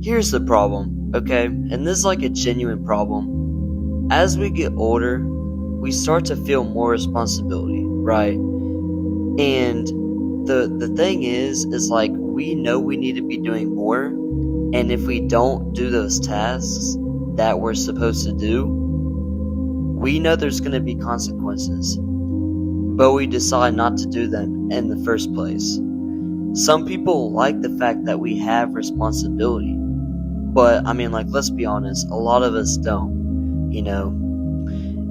Here's the problem, okay? And this is like a genuine problem. As we get older, we start to feel more responsibility, right? And the thing is like we know we need to be doing more, and if we don't do those tasks that we're supposed to do, we know there's going to be consequences, but we decide not to do them in the first place. Some people like the fact that we have responsibility, but I mean, like, let's be honest, a lot of us don't, you know?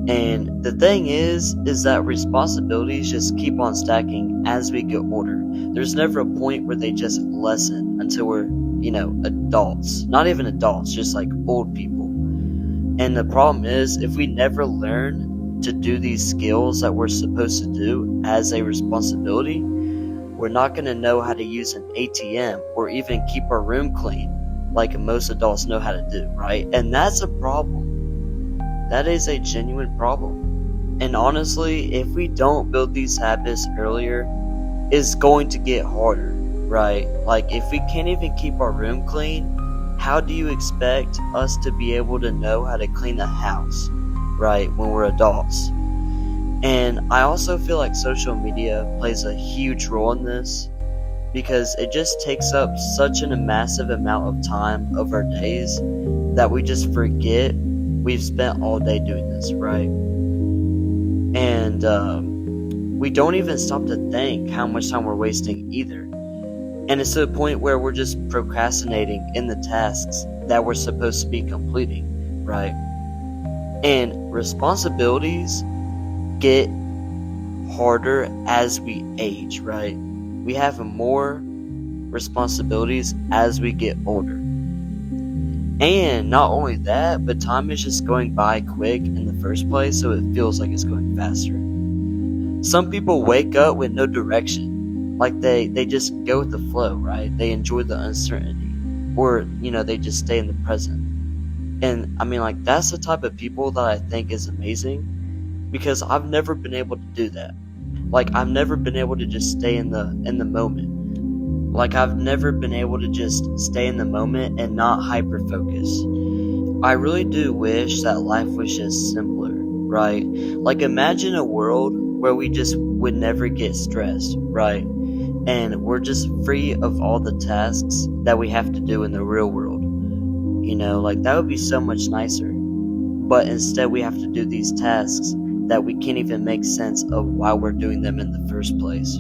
And the thing is that responsibilities just keep on stacking as we get older. There's never a point where they just lessen until we're, adults. Not even adults, just like old people. And the problem is, if we never learn to do these skills that we're supposed to do as a responsibility, we're not going to know how to use an ATM or even keep our room clean like most adults know how to do, right? And that's a problem. That is a genuine problem. And honestly, if we don't build these habits earlier, it's going to get harder, right? Like, if we can't even keep our room clean, how do you expect us to be able to know how to clean the house, right, when we're adults? And I also feel like social media plays a huge role in this, because it just takes up such a massive amount of time of our days that we just forget we've spent all day doing this, right? And we don't even stop to think how much time we're wasting either. And it's to the point where we're just procrastinating in the tasks that we're supposed to be completing, right? And responsibilities get harder as we age, right? We have more responsibilities as we get older. And not only that, but time is just going by quick in the first place, so it feels like it's going faster. Some people wake up with no direction. Like they just go with the flow, right? They enjoy the uncertainty. Or, they just stay in the present. And I mean, like, that's the type of people that I think is amazing, because I've never been able to do that. Like, I've never been able to just stay in the moment. Like, I've never been able to just stay in the moment and not hyper-focus. I really do wish that life was just simpler, right? Like, imagine a world where we just would never get stressed, right? And we're just free of all the tasks that we have to do in the real world. Like, that would be so much nicer. But instead we have to do these tasks that we can't even make sense of why we're doing them in the first place.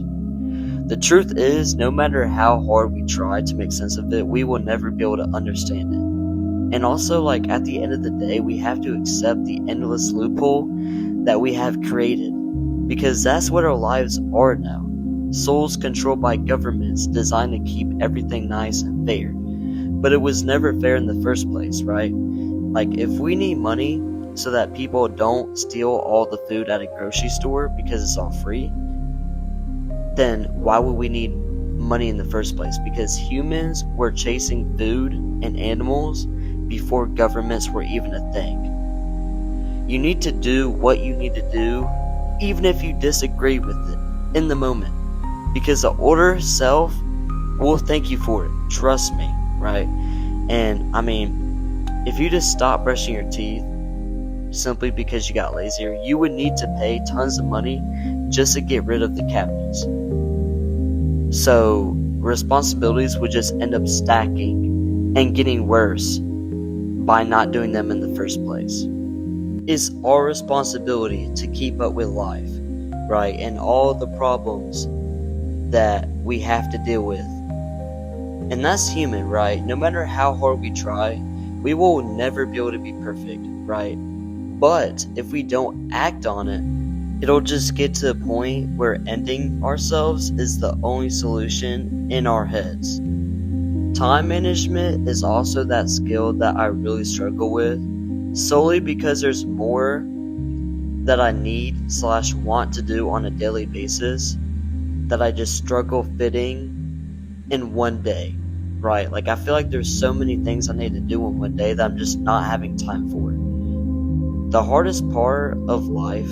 The truth is, no matter how hard we try to make sense of it, we will never be able to understand it. And also, like, at the end of the day, we have to accept the endless loophole that we have created, because that's what our lives are now. Souls controlled by governments designed to keep everything nice and fair. But it was never fair in the first place, right? Like, if we need money so that people don't steal all the food at a grocery store because it's all free, then why would we need money in the first place? Because humans were chasing food and animals before governments were even a thing. You need to do what you need to do, even if you disagree with it in the moment, because the order self will thank you for it. Trust me, right? And I mean, if you just stop brushing your teeth simply because you got lazier, you would need to pay tons of money just to get rid of the cavities. So responsibilities would just end up stacking and getting worse by not doing them in the first place. It's our responsibility to keep up with life, right? And all the problems that we have to deal with. And that's human, right? No matter how hard we try, we will never be able to be perfect, right? But if we don't act on it, it'll just get to a point where ending ourselves is the only solution in our heads. Time management is also that skill that I really struggle with, solely because there's more that I need/want to do on a daily basis that I just struggle fitting in one day, right? Like, I feel like there's so many things I need to do in one day that I'm just not having time for. The hardest part of life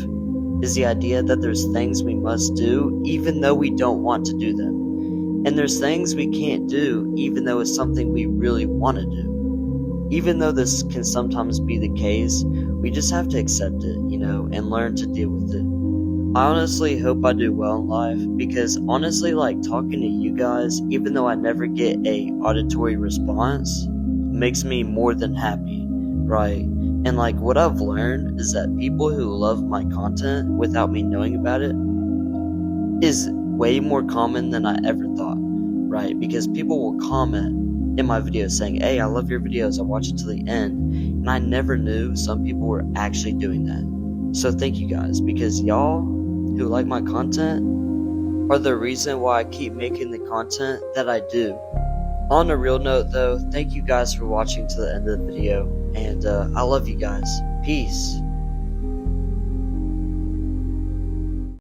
is the idea that there's things we must do even though we don't want to do them. And there's things we can't do even though it's something we really want to do. Even though this can sometimes be the case, we just have to accept it, and learn to deal with it. I honestly hope I do well in life because honestly, like talking to you guys, even though I never get a auditory response, makes me more than happy, right? And like what I've learned is that people who love my content without me knowing about it is way more common than I ever thought, right? Because people will comment in my videos saying, "Hey, I love your videos, I watch it to the end," and I never knew some people were actually doing that. So thank you guys, because y'all who like my content are the reason why I keep making the content that I do. On a real note though, thank you guys for watching to the end of the video, and I love you guys. Peace.